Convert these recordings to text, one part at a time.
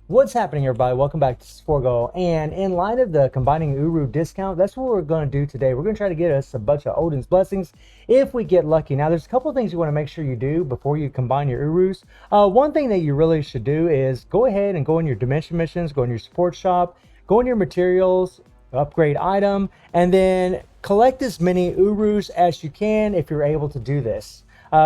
What's happening, everybody? Welcome back to Sforgo. And in light of the combining Uru discount, that's what we're going to do today. We're going to try to get us a bunch of Odin's blessings if we get lucky. Now, there's a couple of things you want to make sure you do before you combine your Urus. One thing that you really should do is go ahead and go in your dimension missions, go in your support shop, go in your materials, upgrade item, and then collect as many Urus as you can if you're able to do this.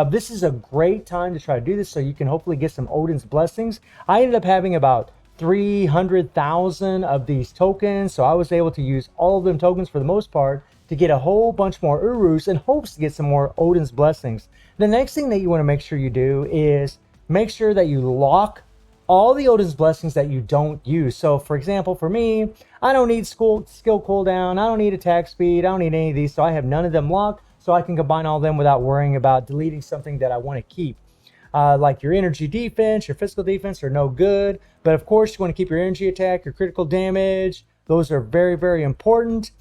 This is a great time to try to do this so you can hopefully get some Odin's blessings. I ended up having about 300,000 of these tokens, so I was able to use all of them tokens for the most part to get a whole bunch more Urus in hopes to get some more Odin's blessings. The next thing that you want to make sure you do is make sure that you lock all the Odin's blessings that you don't use. So for example, for me, I don't need skill cooldown, I don't need attack speed, I don't need any of these, so I have none of them locked. So I can combine all of them without worrying about deleting something that I want to keep. Like your energy defense, your physical defense are no good. But of course, you want to keep your energy attack, your critical damage. Those are very, very important.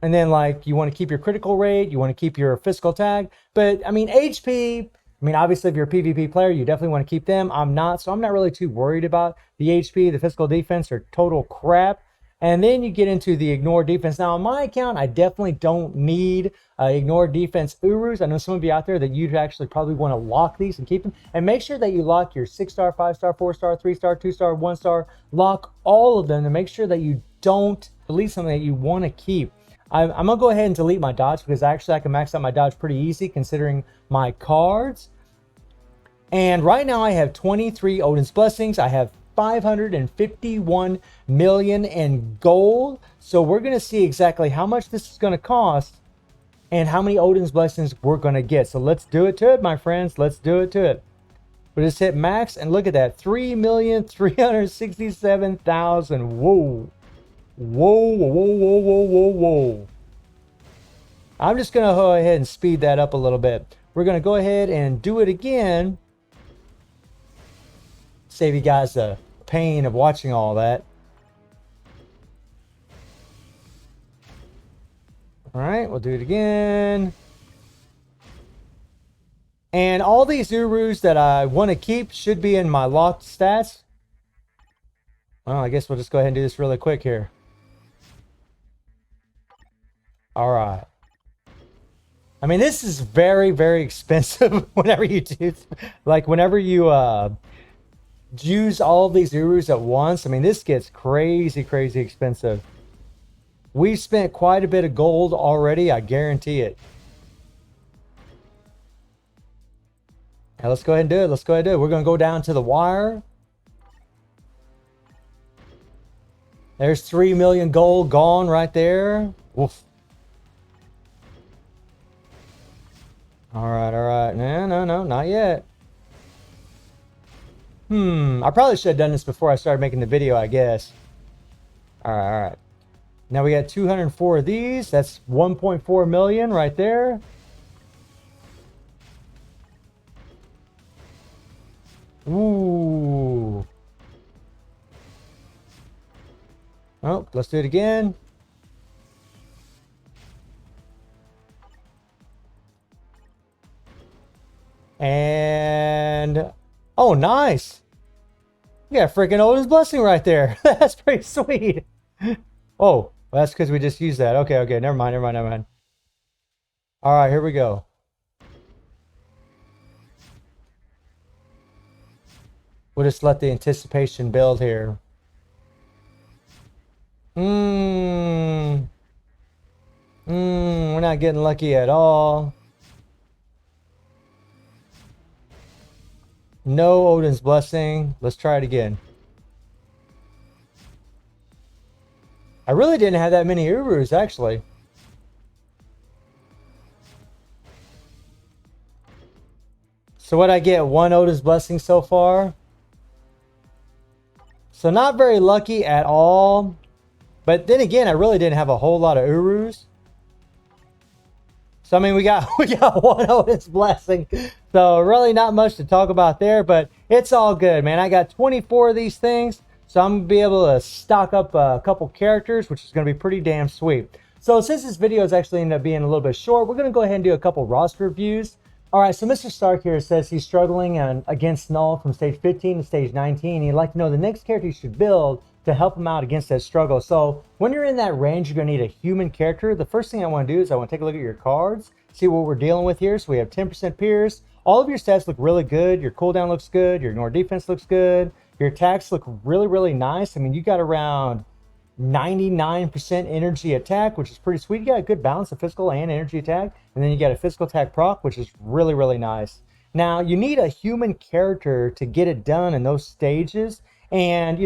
And then like you want to keep your critical rate. You want to keep your physical attack. But I mean, HP, obviously if you're a PvP player, you definitely want to keep them. I'm not, so I'm not really too worried about the HP. The physical defense are total crap. And then you get into the ignore defense. Now on my account, I definitely don't need ignore defense Urus. I know some of you out there that you'd actually probably want to lock these and keep them. And make sure that you lock your 6-star, 5-star, 4-star, 3-star, 2-star, 1-star. Lock all of them to make sure that you don't delete something that you want to keep. I'm going to go ahead and delete my dodge because actually I can max out my dodge pretty easy considering my cards. And right now I have 23 Odin's blessings. I have 551 million in gold. So we're going to see exactly how much this is going to cost and how many Odin's blessings we're going to get. So let's do it to it, my friends. Let's do it to it. We just hit max and look at that. 3,367,000. Whoa. Whoa, whoa, whoa, whoa, whoa, whoa. I'm just going to go ahead and speed that up a little bit. We're going to go ahead and do it again. Save you guys the pain of watching all that. All right, we'll do it again. And all these Urus that I want to keep should be in my locked stats. Well, I guess we'll just go ahead and do this really quick here. All right. This is very, very expensive whenever you do, like whenever you use all of these Urus at once. This gets crazy, crazy expensive. We've spent quite a bit of gold already, I guarantee it. Now let's go ahead and do it. Let's go ahead and do it. We're going to go down to the wire. There's 3 million gold gone right there. Oof. All right, all right. No, not yet. I probably should have done this before I started making the video, I guess. All right, all right. Now we got 204 of these. That's 1.4 million right there. Ooh. Oh, let's do it again. And oh, nice. You got a freaking Odin's blessing right there. That's pretty sweet. Oh, well, that's because we just used that. Okay, okay. Never mind. All right, here we go. We'll just let the anticipation build here. We're not getting lucky at all. No Odin's blessing. Let's try it again. I really didn't have that many Urus, actually. So what I get? One Odin's blessing so far. So not very lucky at all. But then again, I really didn't have a whole lot of Urus. So we got one Odin's blessing. So really not much to talk about there, but it's all good, man. I got 24 of these things. So I'm going to be able to stock up a couple characters, which is going to be pretty damn sweet. So since this video is actually ended up being a little bit short, we're going to go ahead and do a couple roster reviews. All right, so Mr. Stark here says he's struggling against Null from stage 15 to stage 19. He'd like to know the next character you should build to help him out against that struggle. So when you're in that range, you're going to need a human character. The first thing I want to do is I want to take a look at your cards, see what we're dealing with here. So we have 10% Pierce. All of your stats look really good. Your cooldown looks good. Your ignore defense looks good. Your attacks look really, really nice. I mean, you got around 99% energy attack, which is pretty sweet. You got a good balance of physical and energy attack, and then you got a physical attack proc, which is really, really nice. Now, you need a human character to get it done in those stages, and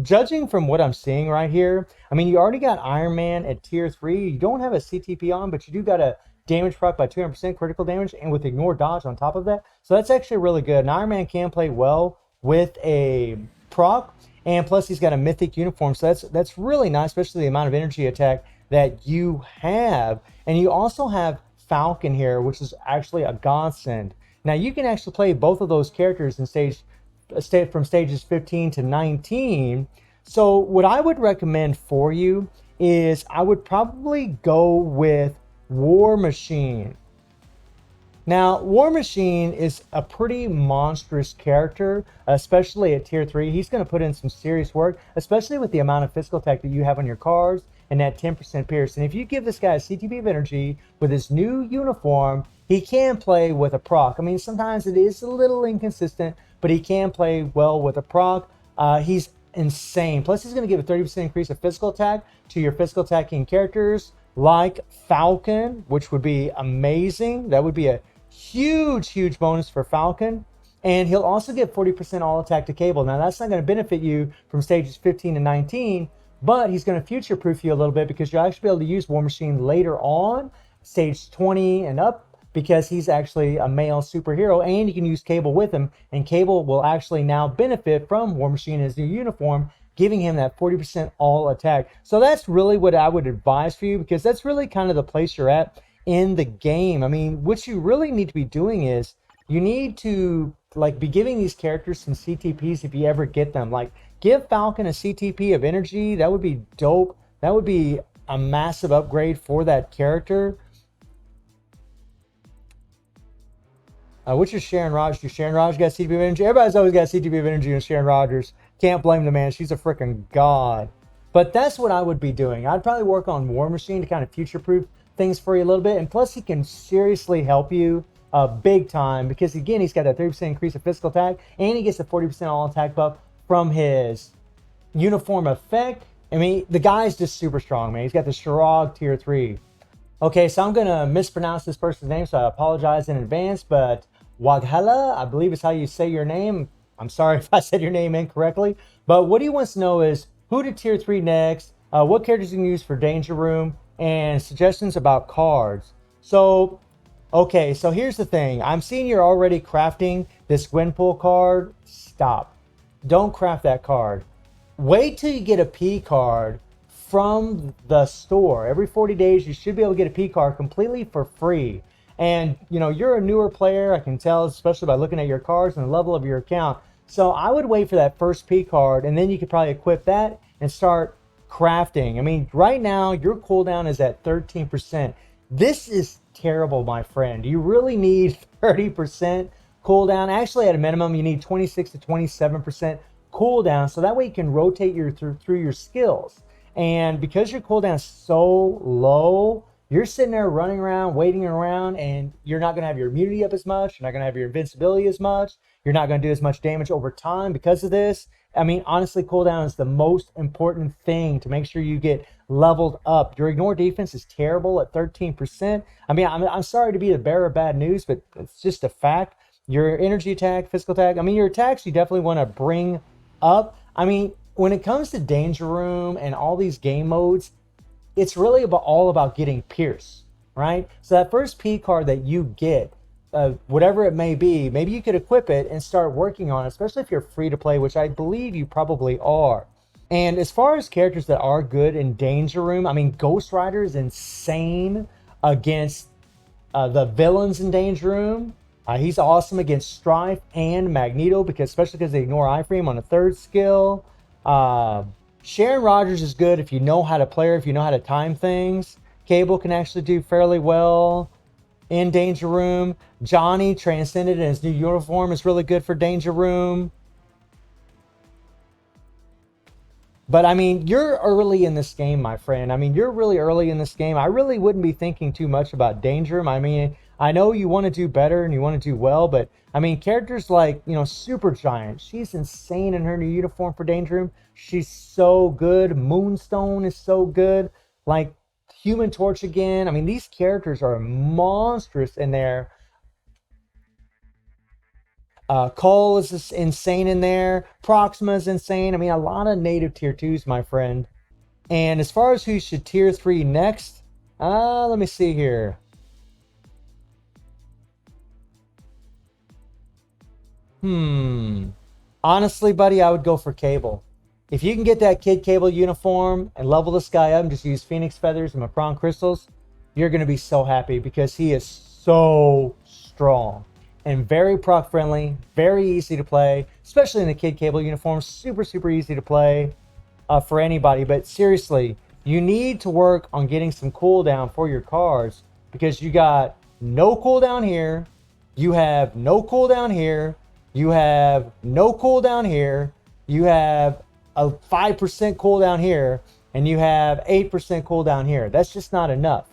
judging from what I'm seeing right here, I mean, you already got Iron Man at tier 3. You don't have a CTP on, but you do got a damage proc by 200% critical damage, and with ignore dodge on top of that. So that's actually really good. And Iron Man can play well with a proc, and plus he's got a mythic uniform, so that's really nice, especially the amount of energy attack that you have. And you also have Falcon here, which is actually a godsend. Now you can actually play both of those characters in from stages 15 to 19. So what I would recommend for you is I would probably go with War Machine. Now, War Machine is a pretty monstrous character, especially at tier 3. He's going to put in some serious work, especially with the amount of physical attack that you have on your cards and that 10% Pierce. And if you give this guy a CTP of energy with his new uniform, he can play with a proc. I mean, sometimes it is a little inconsistent, but he can play well with a proc. He's insane. Plus, he's going to give a 30% increase of physical attack to your physical attacking characters like Falcon, which would be amazing. That would be a huge bonus for Falcon. And he'll also get 40% all attack to Cable. Now that's not going to benefit you from stages 15 and 19, but he's going to future proof you a little bit, because you'll actually be able to use War Machine later on, stage 20 and up, because he's actually a male superhero, and you can use Cable with him, and Cable will actually now benefit from War Machine in his new uniform, giving him that 40% all attack. So that's really what I would advise for you, because that's really kind of the place you're at in the game. I mean, what you really need to be doing is you need to be giving these characters some CTPs if you ever get them. Like, give Falcon a CTP of energy. That would be dope. That would be a massive upgrade for that character. Which is Sharon Rogers? Does Sharon Rogers got CTP of energy? Everybody's always got CTP of energy on Sharon Rogers. Can't blame the man. She's a freaking god. But that's what I would be doing. I'd probably work on War Machine to kind of future-proof things for you a little bit. And plus, he can seriously help you big time, because, again, he's got a 30% increase of physical attack, and he gets a 40% all attack buff from his uniform effect. I mean, the guy's just super strong, man. He's got the Shirog tier 3. Okay, so I'm going to mispronounce this person's name, so I apologize in advance, but Waghala, I believe is how you say your name. I'm sorry if I said your name incorrectly. But what he wants to know is who to tier 3 next, what characters you can use for Danger Room, and suggestions about cards. So, okay, so here's the thing. I'm seeing you're already crafting this Gwenpool card. Stop. Don't craft that card. Wait till you get a P card from the store. Every 40 days, you should be able to get a P card completely for free. And, you're a newer player, I can tell, especially by looking at your cards and the level of your account. So I would wait for that first P card, and then you could probably equip that and start crafting. I mean, right now, your cooldown is at 13%. This is terrible, my friend. You really need 30% cooldown. Actually, at a minimum, you need 26 to 27% cooldown, so that way you can rotate through your skills. And because your cooldown is so low, you're sitting there running around, waiting around, and you're not going to have your immunity up as much. You're not going to have your invincibility as much. You're not going to do as much damage over time because of this. I mean, honestly, cooldown is the most important thing to make sure you get leveled up. Your ignore defense is terrible at 13%. I mean, I'm sorry to be the bearer of bad news, but it's just a fact. Your energy attack, physical attack, I mean, your attacks you definitely want to bring up. I mean, when it comes to Danger Room and all these game modes, it's really all about getting Pierce, right? So that first P card that you get, whatever it may be, maybe you could equip it and start working on it, especially if you're free to play, which I believe you probably are. And as far as characters that are good in Danger Room, I mean, Ghost Rider is insane against the villains in Danger Room. He's awesome against Strife and Magneto, especially because they ignore iframe on the third skill. Sharon Rogers is good if you know how to play her, if you know how to time things. Cable can actually do fairly well. in Danger Room. Johnny Transcended in his new uniform is really good for Danger Room. But I mean, you're early in this game, my friend. I mean, you're really early in this game. I really wouldn't be thinking too much about Danger Room. I mean, I know you want to do better and you want to do well, but I mean, characters like, Super Giant, she's insane in her new uniform for Danger Room. She's so good. Moonstone is so good. Like, Human Torch again. I mean, these characters are monstrous in there. Cole is just insane in there. Proxima is insane. I mean, a lot of native tier 2s, my friend. And as far as who should tier 3 next, let me see here. Honestly, buddy, I would go for Cable. If you can get that Kid Cable uniform and level this guy up and just use Phoenix Feathers and Macron Crystals, you're going to be so happy because he is so strong and very proc friendly, very easy to play, especially in the Kid Cable uniform. Super, super easy to play for anybody. But seriously, you need to work on getting some cooldown for your cards because you got no cooldown here, you have no cooldown here, you have no cooldown here, you have a 5% cooldown here, and you have 8% cooldown here. That's just not enough.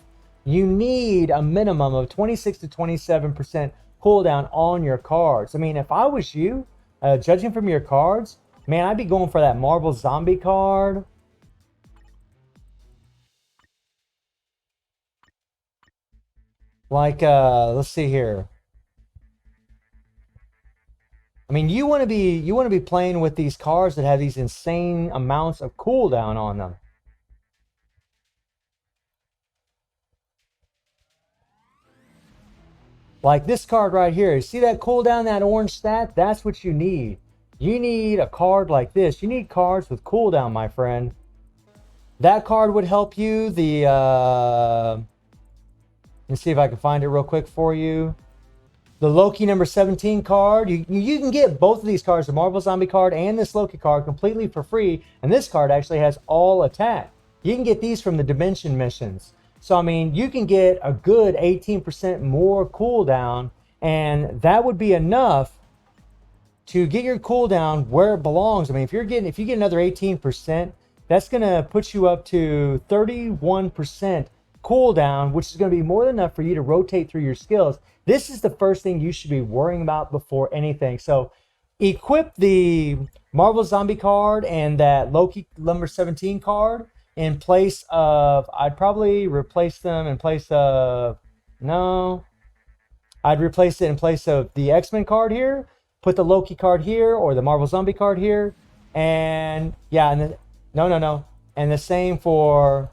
You need a minimum of 26 to 27% cooldown on your cards. I mean, if I was you, judging from your cards, man, I'd be going for that Marvel Zombie card. Like, let's see here. I mean, you want to be playing with these cards that have these insane amounts of cooldown on them. Like this card right here. See that cooldown, that orange stat? That's what you need. You need a card like this. You need cards with cooldown, my friend. That card would help you. Let's see if I can find it real quick for you. The Loki number 17 card. You can get both of these cards, the Marvel Zombie card and this Loki card, completely for free. And this card actually has all attack. You can get these from the Dimension missions. So, I mean, you can get a good 18% more cooldown, and that would be enough to get your cooldown where it belongs. I mean, if you get another 18%, that's going to put you up to 31% cooldown, which is going to be more than enough for you to rotate through your skills. This is the first thing you should be worrying about before anything. So equip the Marvel Zombie card and that Loki number 17 card in place of, I'd probably replace them in place of, no, I'd replace it in place of the X-Men card here, put the Loki card here or the Marvel Zombie card here, and yeah, and no. And the same for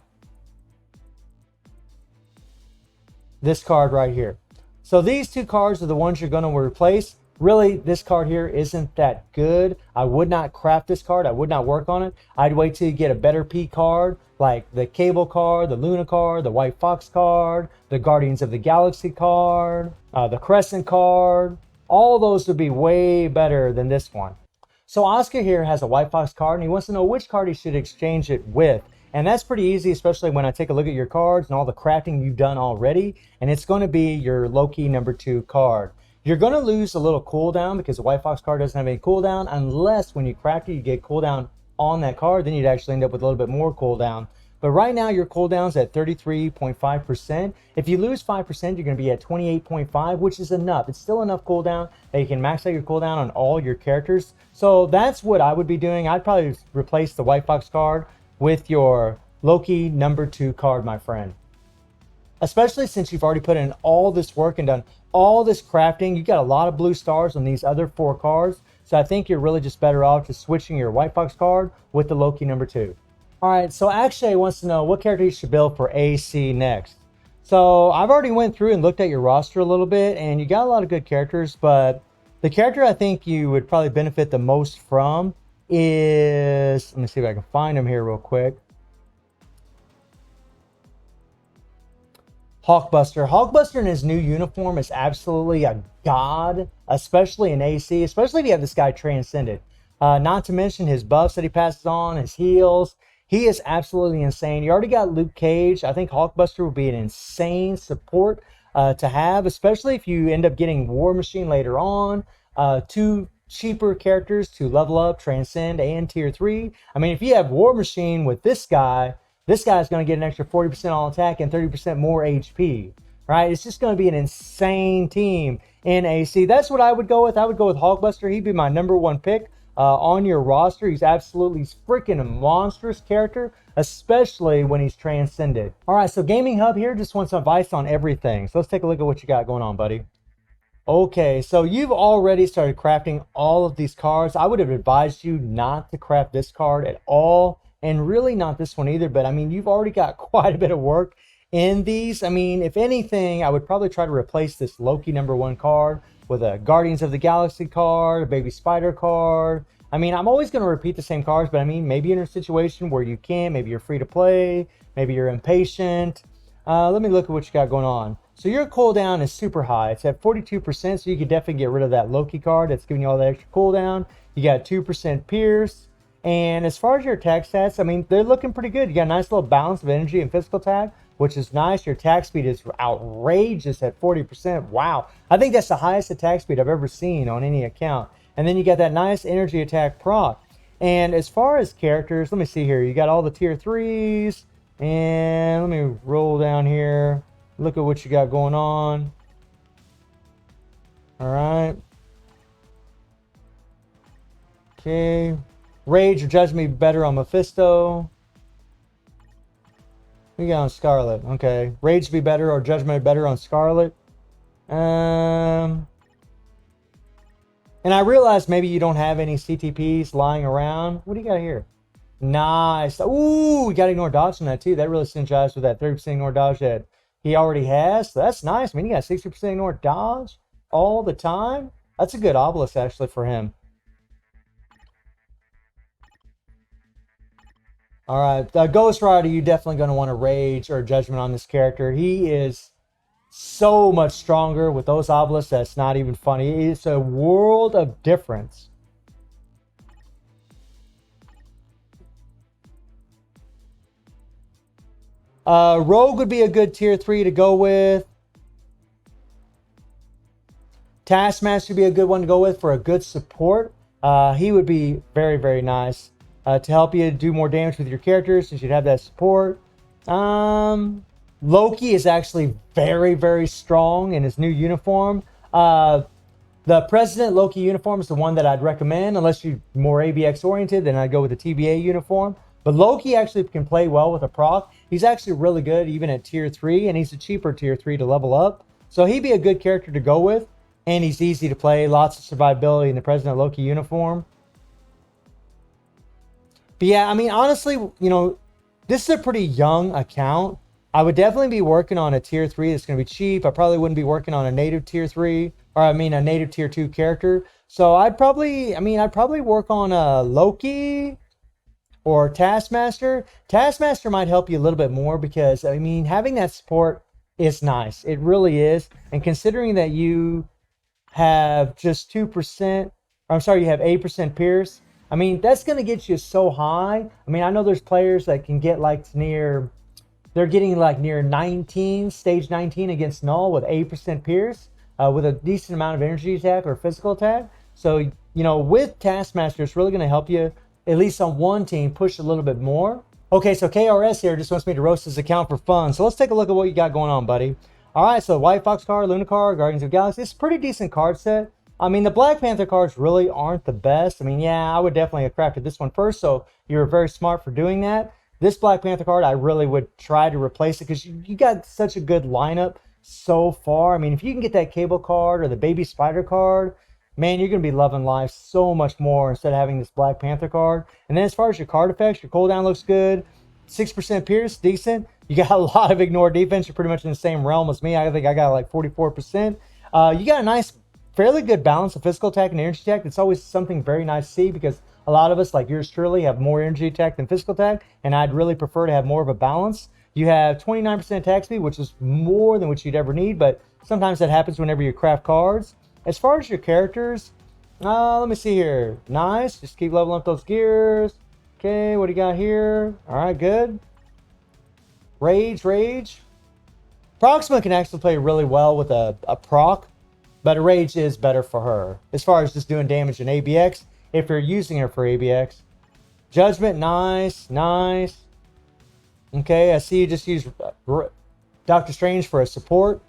this card right here. So these two cards are the ones you're going to replace. Really, this card here isn't that good. I would not craft this card. I would not work on it. I'd wait till you get a better P card, like the Cable card, the Luna card, the White Fox card, the Guardians of the Galaxy card, the Crescent card. All those would be way better than this one. So Oscar here has a White Fox card, and he wants to know which card he should exchange it with. And that's pretty easy, especially when I take a look at your cards and all the crafting you've done already. And it's going to be your Loki number 2 card. You're going to lose a little cooldown because the White Fox card doesn't have any cooldown, unless when you craft it, you get cooldown on that card. Then you'd actually end up with a little bit more cooldown. But right now, your cooldown's at 33.5%. If you lose 5%, you're going to be at 28.5, which is enough. It's still enough cooldown that you can max out your cooldown on all your characters. So that's what I would be doing. I'd probably replace the White Fox card with your Loki number 2 card, my friend. Especially since you've already put in all this work and done all this crafting. You got a lot of blue stars on these other 4 cards. So I think you're really just better off just switching your White Fox card with the Loki number 2. All right, so Akshay wants to know what character you should build for AC next. So I've already went through and looked at your roster a little bit, and you got a lot of good characters, but the character I think you would probably benefit the most from is, let me see if I can find him here real quick. Hulkbuster. Hulkbuster in his new uniform is absolutely a god, especially in AC, especially if you have this guy transcended. Not to mention his buffs that he passes on, his heals. He is absolutely insane. You already got Luke Cage. I think Hulkbuster would be an insane support to have, especially if you end up getting War Machine later on. Two cheaper characters to level up, Transcend, and Tier 3. I mean, if you have War Machine with this guy's going to get an extra 40% on attack and 30% more HP. Right? It's just going to be an insane team in AC. That's what I would go with. I would go with Hulkbuster. He'd be my #1 pick on your roster. He's absolutely freaking a monstrous character, especially when he's transcended. All right, so Gaminghub here just wants advice on everything. So let's take a look at what you got going on, buddy. Okay, so you've already started crafting all of these cards. I would have advised you not to craft this card at all, and really not this one either. But I mean, you've already got quite a bit of work in these. I mean, if anything, I would probably try to replace this Loki #1 card with a Guardians of the Galaxy card, a Baby Spider card. I mean, I'm always going to repeat the same cards, but I mean, maybe you're in a situation where you can't. Maybe you're free to play. Maybe you're impatient. Let me look at what you got going on. So your cooldown is super high. It's at 42%, so you could definitely get rid of that Loki card that's giving you all that extra cooldown. You got 2% Pierce. And as far as your attack stats, I mean, they're looking pretty good. You got a nice little balance of energy and physical attack, which is nice. Your attack speed is outrageous at 40%. Wow. I think that's the highest attack speed I've ever seen on any account. And then you got that nice energy attack proc. And as far as characters, let me see here. You got all the tier 3s. And let me roll down here. Look at what you got going on. All right. Okay. Rage or Judgment be better on Mephisto. We got on Scarlet. Okay. Rage be better or Judgment be better on Scarlet. And I realize maybe you don't have any CTPs lying around. What do you got here? Nice. Ooh, we got to ignore dodge on that too. That really synergized with that 30% ignore dodge that he already has. So that's nice. I mean, you got 60% ignore dodge all the time. That's a good obelisk actually for him. All right, Ghost Rider, you definitely going to want to Rage or Judgment on this character. He is so much stronger with those obelisks. That's not even funny. It's a world of difference. Rogue would be a good tier 3 to go with. Taskmaster would be a good one to go with for a good support. He would be very, very nice to help you do more damage with your characters since you'd have that support. Loki is actually very, very strong in his new uniform. The President Loki uniform is the one that I'd recommend. Unless you're more AVX oriented, then I'd go with the TBA uniform. But Loki actually can play well with a proc. He's actually really good even at tier 3, and he's a cheaper tier 3 to level up. So he'd be a good character to go with, and he's easy to play. Lots of survivability in the President Loki uniform. But yeah, I mean, honestly, you know, this is a pretty young account. I would definitely be working on a tier 3 that's going to be cheap. I probably wouldn't be working on a native tier 3, or I mean a native tier 2 character. So I'd probably work on a Loki or Taskmaster. Taskmaster might help you a little bit more because, I mean, having that support is nice. It really is. And considering that you have just 2%, or I'm sorry, you have 8% Pierce, I mean, that's going to get you so high. I mean, I know there's players that can get like near, they're getting like near 19, stage 19 against Null with 8% Pierce, with a decent amount of energy attack or physical attack. So, you know, with Taskmaster, it's really going to help you, at least on one team, push a little bit more. Okay, so KRS here just wants me to roast his account for fun. So let's take a look at what you got going on, buddy. All right, so White Fox card, Luna card, Guardians of the Galaxy. It's a pretty decent card set. I mean, the Black Panther cards really aren't the best. I mean, yeah, I would definitely have crafted this one first, so you were very smart for doing that. This Black Panther card, I really would try to replace it because you got such a good lineup so far. I mean, if you can get that Cable card or the Baby Spider card, man, you're going to be loving life so much more instead of having this Black Panther card. And then as far as your card effects, your cooldown looks good. 6% Pierce, decent. You got a lot of ignore defense. You're pretty much in the same realm as me. I think I got like 44%. You got a nice, fairly good balance of physical attack and energy attack. It's always something very nice to see because a lot of us, like yours truly, have more energy attack than physical attack. And I'd really prefer to have more of a balance. You have 29% attack speed, which is more than what you'd ever need. But sometimes that happens whenever you craft cards. As far as your characters, let me see here. Nice. Just keep leveling up those gears. Okay, what do you got here? All right, good. Rage. Proxima can actually play really well with a proc, but a rage is better for her. As far as just doing damage in ABX, if you're using her for ABX. Judgment, nice, nice. Okay, I see you just use Doctor Strange for a support.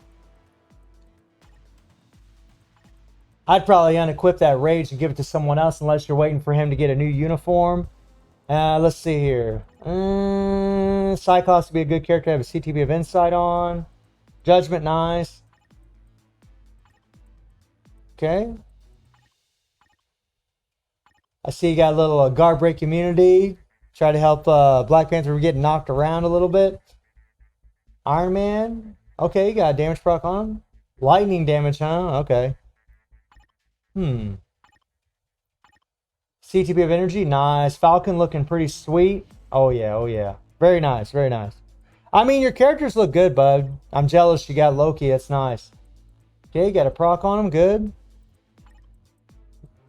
I'd probably unequip that rage and give it to someone else unless you're waiting for him to get a new uniform. Let's see here. Cyclops would be a good character to have a CTB of Insight on. Judgment, nice. Okay. I see you got a little guard break immunity. Try to help Black Panther get knocked around a little bit. Iron Man. Okay, you got a damage proc on him. Lightning damage, huh? Okay. CTB of energy, nice. Falcon looking pretty sweet. Oh yeah, oh yeah. Very nice, very nice. I mean, your characters look good, bud. I'm jealous you got Loki. That's nice. Okay, got a proc on him. Good.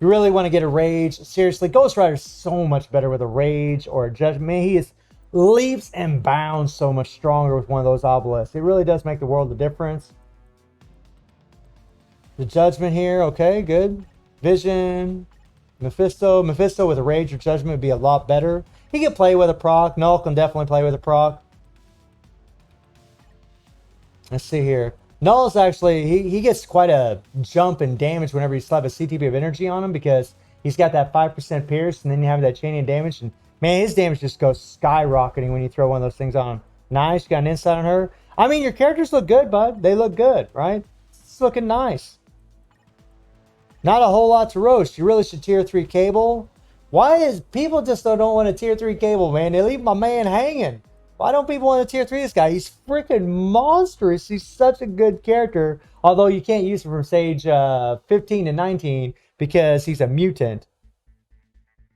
You really want to get a rage. Seriously, Ghost Rider's so much better with a rage or a judgment. Man, he is leaps and bounds so much stronger with one of those obelisks. It really does make the world of difference. The judgment here, okay, good. Vision, Mephisto. Mephisto with a rage or judgment would be a lot better. He can play with a proc. Null can definitely play with a proc. Let's see here. Null's actually, he gets quite a jump in damage whenever you slap a CTB of energy on him because he's got that 5% pierce and then you have that chaining damage. And man, his damage just goes skyrocketing when you throw one of those things on him. Nice, you got an insight on her. I mean, your characters look good, bud. They look good, right? It's looking nice. Not a whole lot to roast. You really should tier 3 cable. Why is people just don't want a tier 3 cable, man? They leave my man hanging. Why don't people want to tier 3 this guy? He's freaking monstrous. He's such a good character. Although you can't use him from stage 15 to 19 because he's a mutant.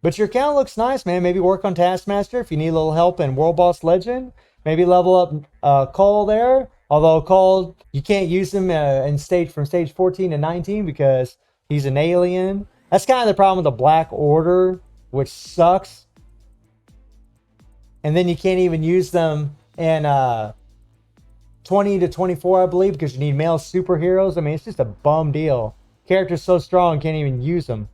But your account looks nice, man. Maybe work on Taskmaster if you need a little help in World Boss Legend. Maybe level up Cole there. Although Cole, you can't use him from stage 14 to 19 because he's an alien. That's kind of the problem with the Black Order, which sucks. And then you can't even use them in 20 to 24, I believe, because you need male superheroes. I mean, it's just a bum deal. Character's so strong, can't even use them.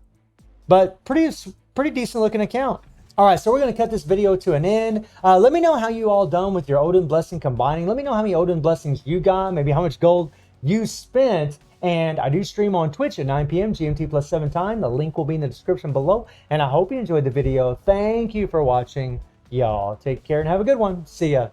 But pretty decent looking account. All right, so we're going to cut this video to an end. Let me know how you all done with your Odin Blessing combining. Let me know how many Odin Blessings you got, maybe how much gold you spent. And I do stream on Twitch at 9 p.m. GMT plus 7 time. The link will be in the description below. And I hope you enjoyed the video. Thank you for watching. Y'all take care and have a good one. See ya.